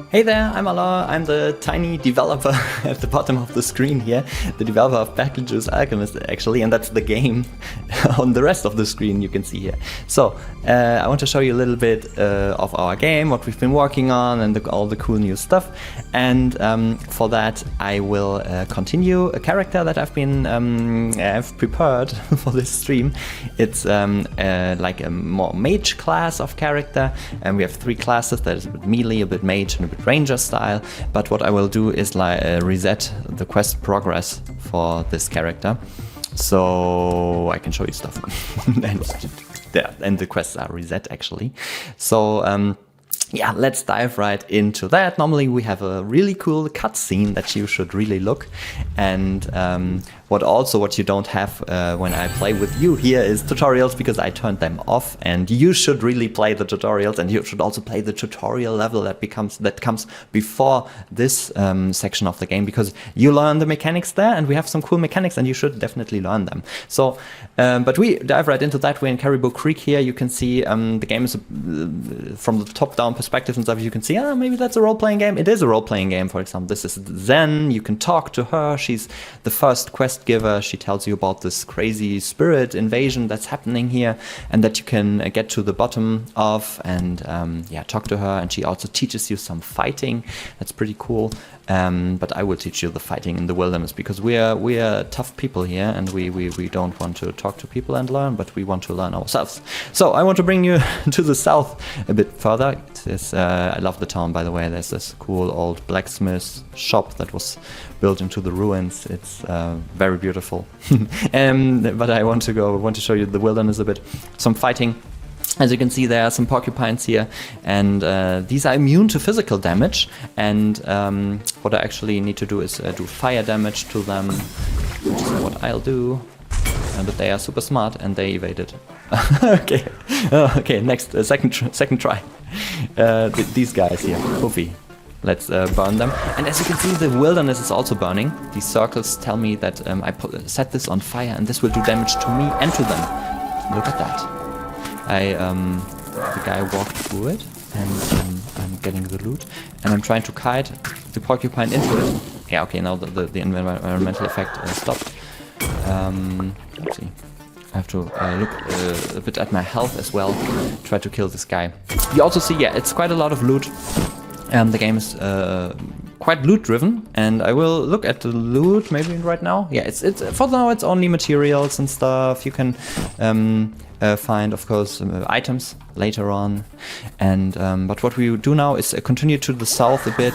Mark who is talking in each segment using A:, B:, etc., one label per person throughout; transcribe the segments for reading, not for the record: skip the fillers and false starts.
A: Hey there, I'm Alain. I'm the tiny developer at the bottom of the screen here, the developer of BattleJuice Alchemist actually, and that's the game on the rest of the screen you can see here. So I want to show you a little bit of our game, what we've been working on, and all the cool new stuff. And for that I will continue a character that I've prepared for this stream. It's like a more mage class of character, and we have 3 classes. That is a bit melee, a bit mage, and a bit ranger style. But what I will do is like reset the quest progress for this character, so I can show you stuff. and the quests are reset actually. So yeah, let's dive right into that. Normally we have a really cool cutscene that you should really look, and what you don't have when I play with you here is tutorials, because I turned them off, and you should really play the tutorials, and you should also play the tutorial level that comes before this section of the game, because you learn the mechanics there, and we have some cool mechanics, and you should definitely learn them. So, but we dive right into that. We're in Caribou Creek here. You can see the game is from the top-down perspective and stuff. You can see, maybe that's a role-playing game. It is a role-playing game. For example, this is Zen. You can talk to her. She's the first quest giver. She tells you about this crazy spirit invasion that's happening here, and that you can get to the bottom of, and yeah, talk to her. And she also teaches you some fighting. That's pretty cool. But I will teach you the fighting in the wilderness, because we are tough people here, and we don't want to talk to people and learn, but we want to learn ourselves. So I want to bring you to the south a bit further. I love the town, by the way. There's this cool old blacksmith shop that was built into the ruins. It's very beautiful. But I want to show you the wilderness a bit. Some fighting. As you can see, there are some porcupines here, and these are immune to physical damage. And what I actually need to do is do fire damage to them, which is what I'll do. But they are super smart, and they evaded. Okay, okay. Next, second try. These guys here, Puffy. Let's burn them. And as you can see, the wilderness is also burning. These circles tell me that I set this on fire, and this will do damage to me and to them. Look at that. The guy walked through it, and I'm getting the loot, and I'm trying to kite the porcupine into it. Yeah, okay, now the environmental effect stopped. Let's see. I have to look a bit at my health as well, try to kill this guy. You also see, yeah, it's quite a lot of loot. The game is quite loot driven, and I will look at the loot maybe right now. Yeah, it's for now it's only materials and stuff. You can find, of course, items later on, and but what we do now is continue to the south a bit,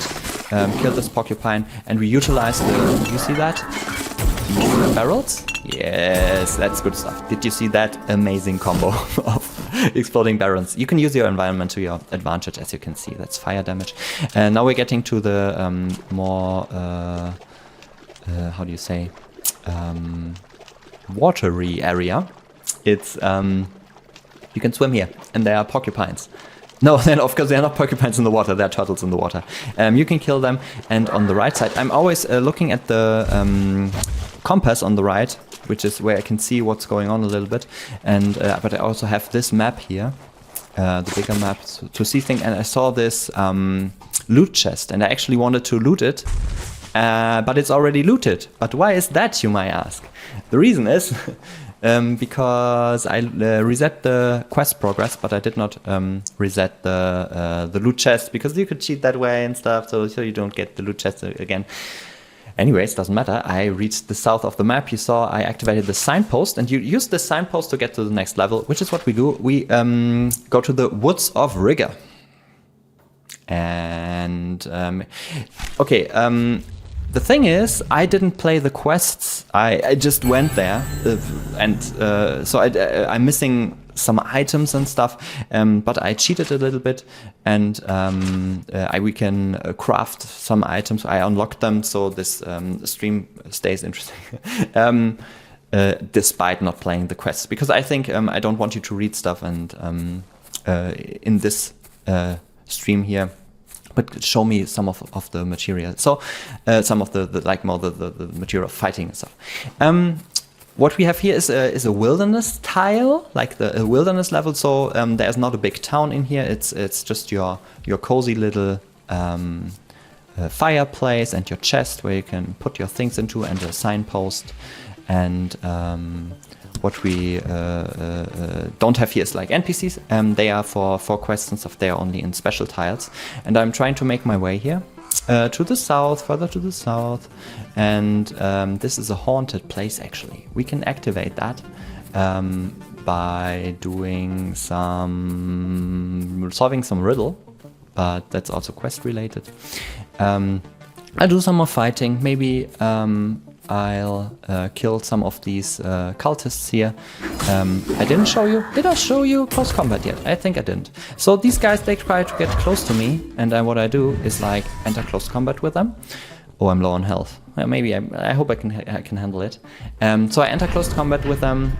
A: kill this porcupine, and we utilize the. You see that? Barrels? Yes, that's good stuff. Did you see that amazing combo of exploding barrels? You can use your environment to your advantage, as you can see. That's fire damage. And now we're getting to the more, how do you say, watery area. It's, you can swim here, and there are porcupines. No, then of course they are not porcupines in the water, they are turtles in the water. You can kill them, and on the right side, I'm always looking at the compass on the right, which is where I can see what's going on a little bit. And but I also have this map here, the bigger map, to see things. And I saw this loot chest, and I actually wanted to loot it, but it's already looted. But why is that, you might ask? The reason is because I reset the quest progress, but I did not reset the loot chest, because you could cheat that way and stuff, so you don't get the loot chest again. Anyways, doesn't matter. I reached the south of the map. You saw I activated the signpost, and you use the signpost to get to the next level, which is what we do. We go to the Woods of Rigor. And okay, the thing is, I didn't play the quests. I just went there, and so I'm missing some items and stuff, but I cheated a little bit, and we can craft some items. I unlocked them, so this stream stays interesting, despite not playing the quests, because I think I don't want you to read stuff and in this stream here, but show me some of the material. So some of the like more the material of fighting and stuff. What we have here is a wilderness tile, like the wilderness level. So there's not a big town in here. It's just your cozy little fireplace and your chest where you can put your things into, and a signpost. And what we don't have here is like NPCs. They are for quests and stuff. They are only in special tiles. And I'm trying to make my way here to the south, further to the south. And this is a haunted place, actually. We can activate that by doing solving some riddle. But that's also quest related. I'll do some more fighting. Maybe I'll kill some of these cultists here. I didn't show you. Did I show you close combat yet? I think I didn't. So these guys, they try to get close to me, and what I do is like enter close combat with them. Oh, I'm low on health. Maybe I hope I can handle it. So I enter close combat with them.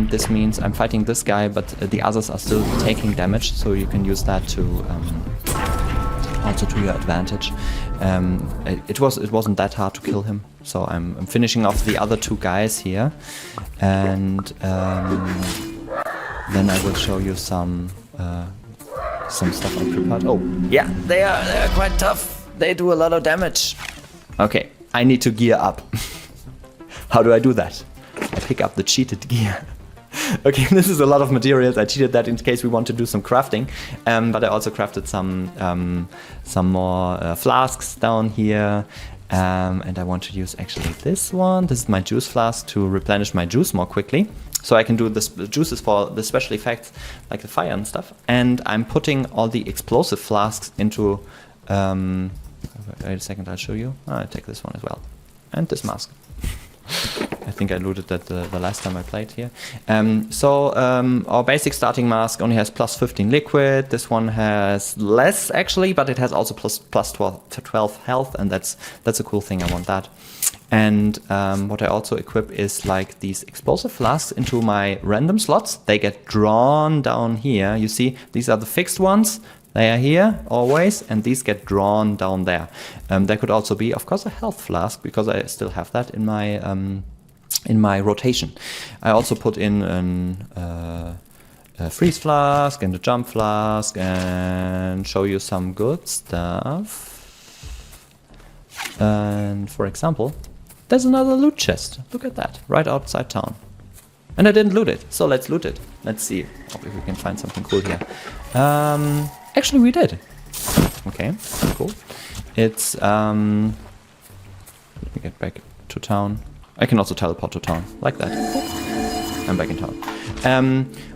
A: This means I'm fighting this guy, but the others are still taking damage. So you can use that to also to your advantage. It wasn't that hard to kill him. So I'm finishing off the other two guys here, and then I will show you some stuff I prepared. Oh, yeah, they are quite tough. They do a lot of damage. Okay, I need to gear up. How do I do that? I pick up the cheated gear. Okay, this is a lot of materials. I cheated that in case we want to do some crafting, but I also crafted some more flasks down here. And I want to use actually this one. This is my juice flask to replenish my juice more quickly. So I can do this juices for the special effects like the fire and stuff. And I'm putting all the explosive flasks into... wait a second, I'll show you. I'll take this one as well. And this mask. I think I looted that the last time I played here. Our basic starting mask only has plus 15 liquid. This one has less actually, but it has also plus 12 health, and that's a cool thing. I want that. And what I also equip is like these explosive flasks into my random slots. They get drawn down here. You see, these are the fixed ones. They are here always, and these get drawn down there. There could also be, of course, a health flask, because I still have that in my rotation. I also put in a freeze flask and a jump flask, and show you some good stuff. And for example, there's another loot chest. Look at that, right outside town. And I didn't loot it, so let's loot it. Let's see if we can find something cool here. Actually, we did. Okay, cool. It's let me get back to town. I can also teleport to town, like that. I'm back in town.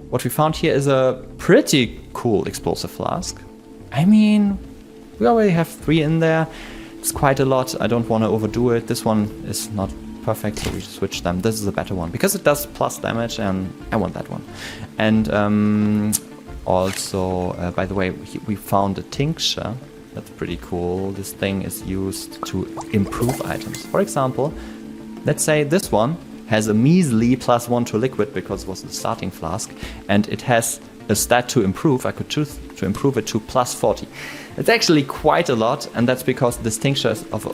A: What we found here is a pretty cool explosive flask. I mean, we already have 3 in there. It's quite a lot. I don't want to overdo it. This one is not perfect, so we switch them. This is a better one, because it does plus damage, and I want that one. And also, by the way, we found a tincture. That's pretty cool. This thing is used to improve items. For example, let's say this one has a measly +1 to liquid, because it was the starting flask, and it has a stat to improve. I could choose to improve it to +40. It's actually quite a lot, and that's because this tincture is of a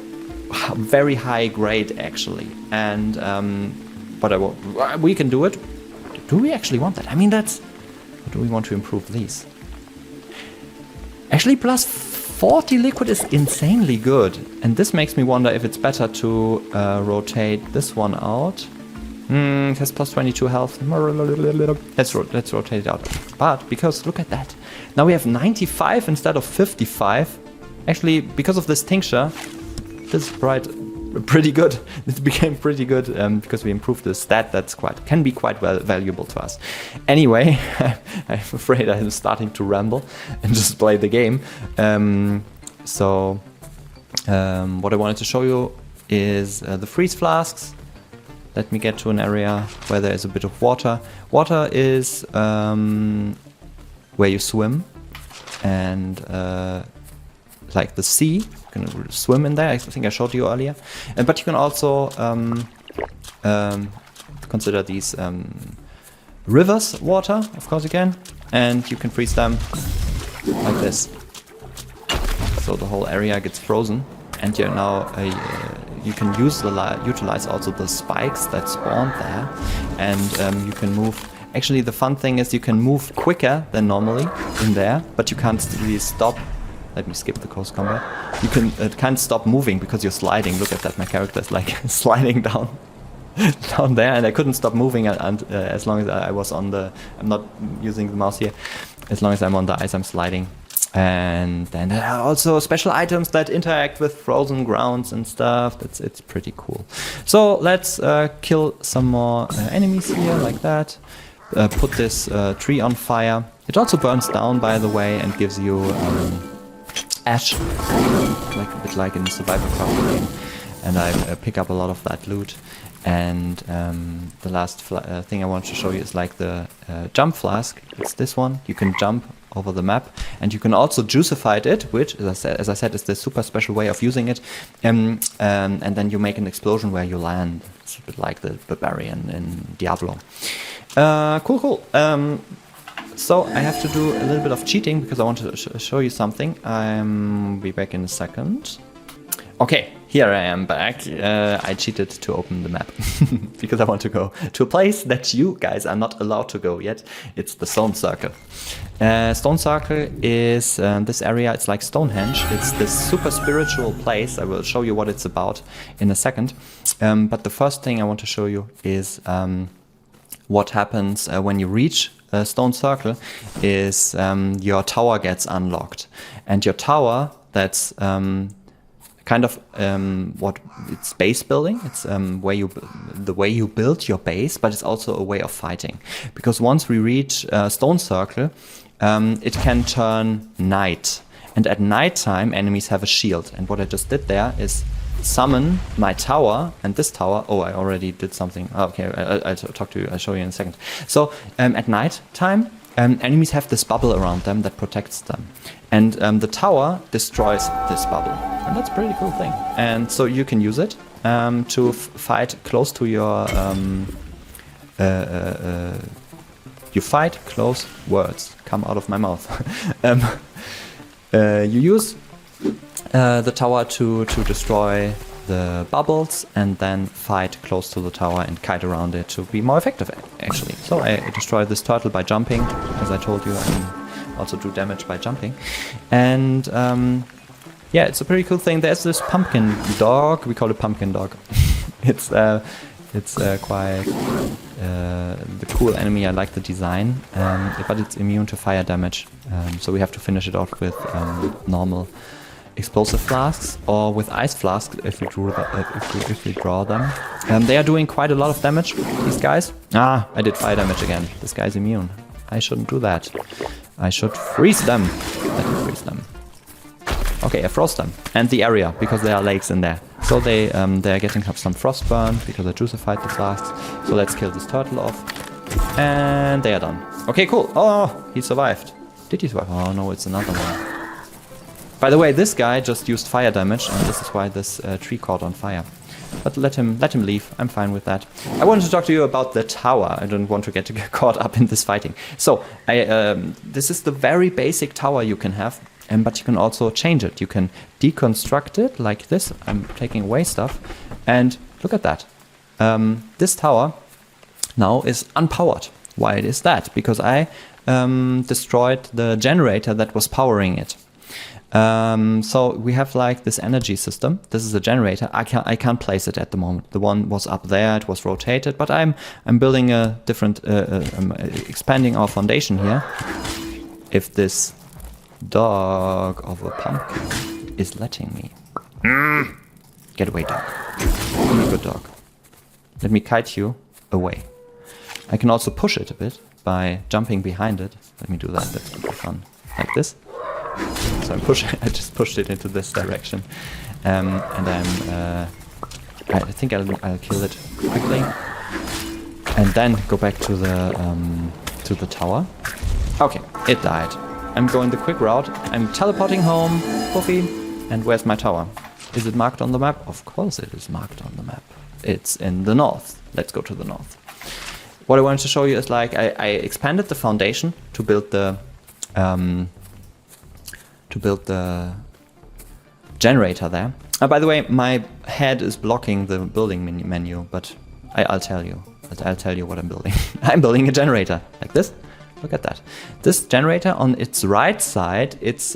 A: very high grade actually. And but we can do it. Do we actually want that? I mean, that's... Or do we want to improve these? Actually, +40 liquid is insanely good. And this makes me wonder if it's better to rotate this one out. It has +22 health. Let's rotate it out. But because, look at that. Now we have 95 instead of 55. Actually, because of this tincture, this is pretty good. This became pretty good because we improved the stat. That's can be quite valuable to us. Anyway, I'm afraid I'm starting to ramble and just play the game. What I wanted to show you is the freeze flasks. Let me get to an area where there is a bit of water. Water is where you swim, and like the sea. You can swim in there. I think I showed you earlier. But you can also consider these rivers water, of course you can, and you can freeze them like this. So the whole area gets frozen, and you're now you can utilize also the spikes that spawn there, and you can move. Actually, the fun thing is you can move quicker than normally in there, but you can't really stop Let me skip the close combat. You can't stop moving because you're sliding. Look at that, my character is like sliding down there, and I couldn't stop moving as long as I was on the... I'm not using the mouse here. As long as I'm on the ice, I'm sliding. And then there are also special items that interact with frozen grounds and stuff. It's pretty cool. So let's kill some more enemies here, like that. Put this tree on fire. It also burns down, by the way, and gives you ash, like a bit like in the survival craft game. And I pick up a lot of that loot. And the last thing I want to show you is like the jump flask. It's this one. You can jump over the map, and you can also juicify it, which, as I said, is the super special way of using it. And then you make an explosion where you land. It's a bit like the barbarian in Diablo. Cool. So I have to do a little bit of cheating because I want to show you something. I'll be back in a second. Okay, here I am back. I cheated to open the map because I want to go to a place that you guys are not allowed to go yet. It's the Stone Circle. Stone Circle is this area. It's like Stonehenge. It's this super spiritual place. I will show you what it's about in a second. But the first thing I want to show you is what happens when you reach Stone Circle is your tower gets unlocked. And your tower, that's kind of what it's base building. It's the way you build your base, but it's also a way of fighting. Because once we reach Stone Circle, it can turn night, and at night time enemies have a shield. And what I just did there is summon my tower and this tower. Oh, I already did something. Oh, okay, I'll talk to you. I'll show you in a second. So at night time, enemies have this bubble around them that protects them. And the tower destroys this bubble. And that's a pretty cool thing. And so you can use it to fight close to your... you fight close words. Come out of my mouth. You use the tower to destroy the bubbles and then fight close to the tower and kite around it to be more effective, actually. So I destroyed this turtle by jumping. As I told you, I can also do damage by jumping. And yeah, it's a pretty cool thing. There's this pumpkin dog. We call it pumpkin dog. It's quite the cool enemy. I like the design, but it's immune to fire damage. So we have to finish it off with normal explosive flasks or with ice flasks if we draw them. They are doing quite a lot of damage, these guys. Ah, I did fire damage again. This guy's immune. I shouldn't do that. I should freeze them. Let me freeze them. Okay, I froze them. And the area, because there are lakes in there. So they are getting some frost burn because I juicified the flasks. So let's kill this turtle off. And they are done. Okay, cool. Oh, he survived. Did he survive? Oh no, it's another one. By the way, this guy just used fire damage, and this is why this tree caught on fire. But let him leave. I'm fine with that. I wanted to talk to you about the tower. I don't want to get caught up in this fighting. So this is the very basic tower you can have, but you can also change it. You can deconstruct it like this. I'm taking away stuff, and look at that. This tower now is unpowered. Why is that? Because I destroyed the generator that was powering it. So we have like this energy system. This is a generator. I can't place it at the moment. The one was up there. It was rotated. But I'm building a different. I'm expanding our foundation here. If this dog of a pumpkin is letting me, get away, dog. Be a good dog. Let me kite you away. I can also push it a bit by jumping behind it. Let me do that. That's pretty fun. Like this. So I'm pushing. I just pushed it into this direction, and I think I'll kill it quickly, and then go back to the tower. Okay, it died. I'm going the quick route. I'm teleporting home, Puffy. And where's my tower? Is it marked on the map? Of course it is marked on the map. It's in the north. Let's go to the north. What I wanted to show you is like I expanded the foundation to build the generator there. By the way, my head is blocking the building menu, but I'll tell you. I'll tell you what I'm building. I'm building a generator like this. look at that. This generator on its right side, it's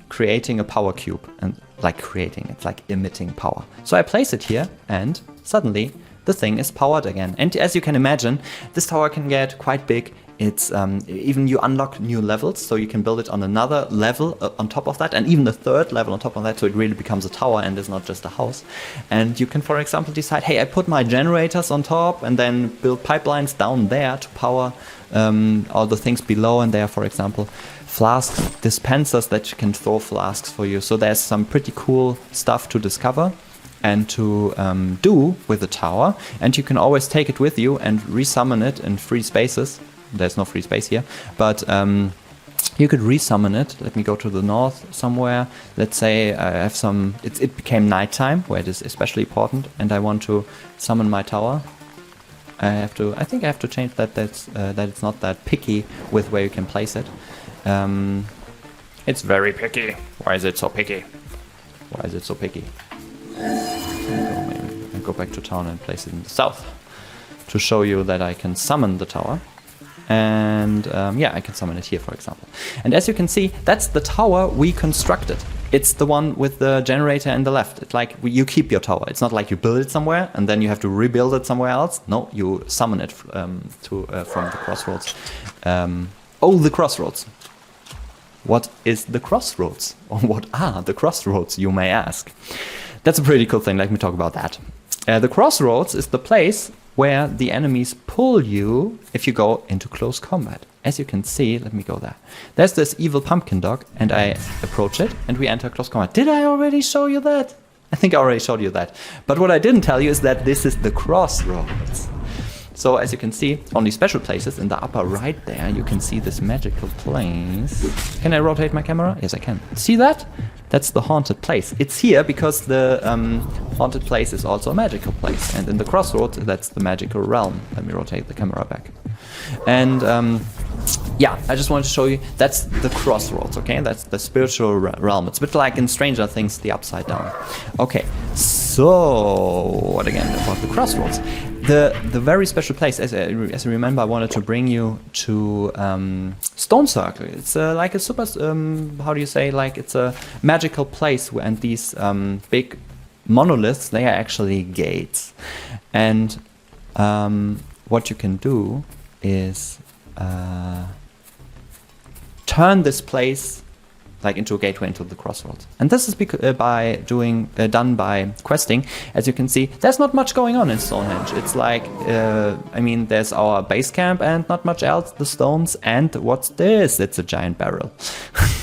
A: creating a power cube, and it's like emitting power. So I place it here, and suddenly the thing is powered again. And as you can imagine, this tower can get quite big. It's even you unlock new levels, so you can build it on another level on top of that, and even the third level on top of that, so it really becomes a tower and is not just a house. And you can, for example, decide, hey, I put my generators on top and then build pipelines down there to power all the things below, and there, for example, flask dispensers that you can throw flasks for you. So there's some pretty cool stuff to discover and to do with the tower, and you can always take it with you and resummon it in free spaces. There's no free space here, but you could resummon it. Let me go to the north somewhere. Let's say I have some. It became nighttime, where it is especially important, and I want to summon my tower. I think I have to change that. That it's not that picky with where you can place it. It's very picky. Why is it so picky? Why is it so picky? Maybe I go back to town and place it in the south to show you that I can summon the tower. And yeah, I can summon it here, for example. And as you can see, that's the tower we constructed. It's the one with the generator in the left. It's like you keep your tower. It's not like you build it somewhere and then you have to rebuild it somewhere else. No, you summon it from the crossroads. Oh, the crossroads. What is the crossroads? Or what are the crossroads, you may ask? That's a pretty cool thing. Let me talk about that. The crossroads is the place where the enemies pull you if you go into close combat. As you can see, let me go there. There's this evil pumpkin dog, and I approach it, and we enter close combat. Did I already show you that? I think I already showed you that. But what I didn't tell you is that this is the crossroads. So as you can see, on these special places in the upper right there, you can see this magical place. Can I rotate my camera? Yes, I can. See that? That's the haunted place. It's here because the haunted place is also a magical place. And in the crossroads, that's the magical realm. Let me rotate the camera back. And yeah, I just wanted to show you, that's the crossroads, okay? That's the spiritual realm. It's a bit like in Stranger Things, the Upside Down. Okay, so what again about the crossroads? The very special place, as you remember, I wanted to bring you to Stone Circle. It's like a super, how do you say, like it's a magical place, and these big monoliths, they are actually gates. And what you can do is turn this place like into a gateway into the crossroads. And this is done by questing. As you can see, there's not much going on in Stonehenge. It's like, I mean, there's our base camp and not much else, the stones, and what's this? It's a giant barrel.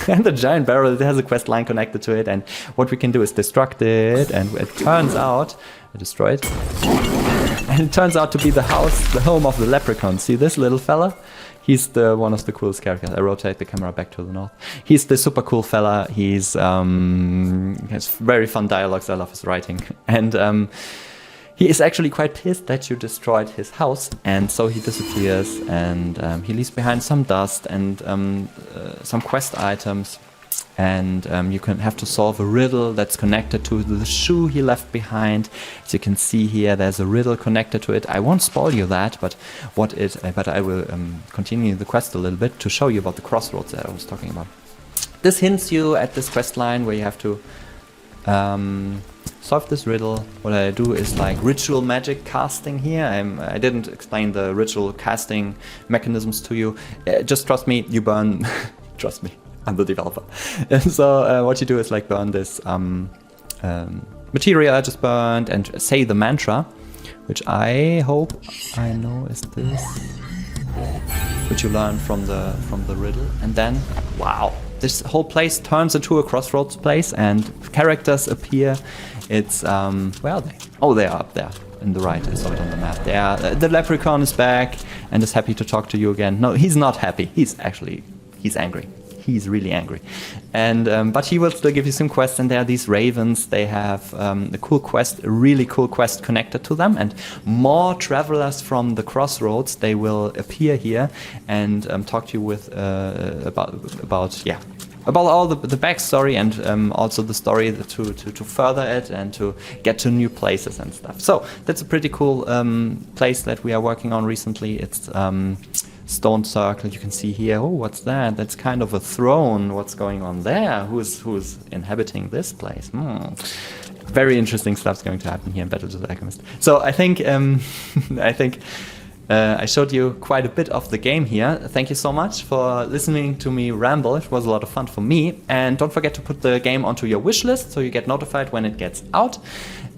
A: And the giant barrel, it has a quest line connected to it, and what we can do is destruct it, and it turns out, I destroy it, and it turns out to be the home of the leprechaun. See this little fella? He's one of the coolest characters. I rotate the camera back to the north. He's the super cool fella. He has very fun dialogues. I love his writing. And he is actually quite pissed that you destroyed his house. And so he disappears, and he leaves behind some dust and some quest items. And you can have to solve a riddle that's connected to the shoe he left behind. As you can see here, there's a riddle connected to it. I won't spoil you that, but I will continue the quest a little bit to show you about the crossroads that I was talking about. This hints you at this quest line where you have to solve this riddle. What I do is like ritual magic casting here. I didn't explain the ritual casting mechanisms to you. Just trust me, you burn. Trust me. I'm the developer. And so what you do is like burn this material I just burned and say the mantra, which I hope I know is this, which you learn from the riddle. And then, wow, this whole place turns into a crossroads place and characters appear. It's, where are they? Oh, they are up there. In the right, I saw it on the map. The leprechaun is back and is happy to talk to you again. No, he's not happy. He's angry. He's really angry, and but he will still give you some quests. And there are these ravens. They have a really cool quest connected to them. And more travelers from the crossroads, they will appear here and talk to you with about all the backstory and also the story to further it and to get to new places and stuff. So that's a pretty cool place that we are working on recently. It's stone circle. You can see here, oh, what's that? That's kind of a throne. What's going on there? Who's inhabiting this place? Very interesting stuff's going to happen here in BattleJuice Alchemist. So I think I showed you quite a bit of the game here. Thank you so much for listening to me ramble. It was a lot of fun for me. And don't forget to put the game onto your wish list so you get notified when it gets out.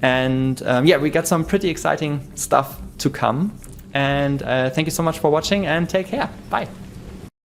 A: And yeah, we got some pretty exciting stuff to come. And thank you so much for watching and take care. Bye.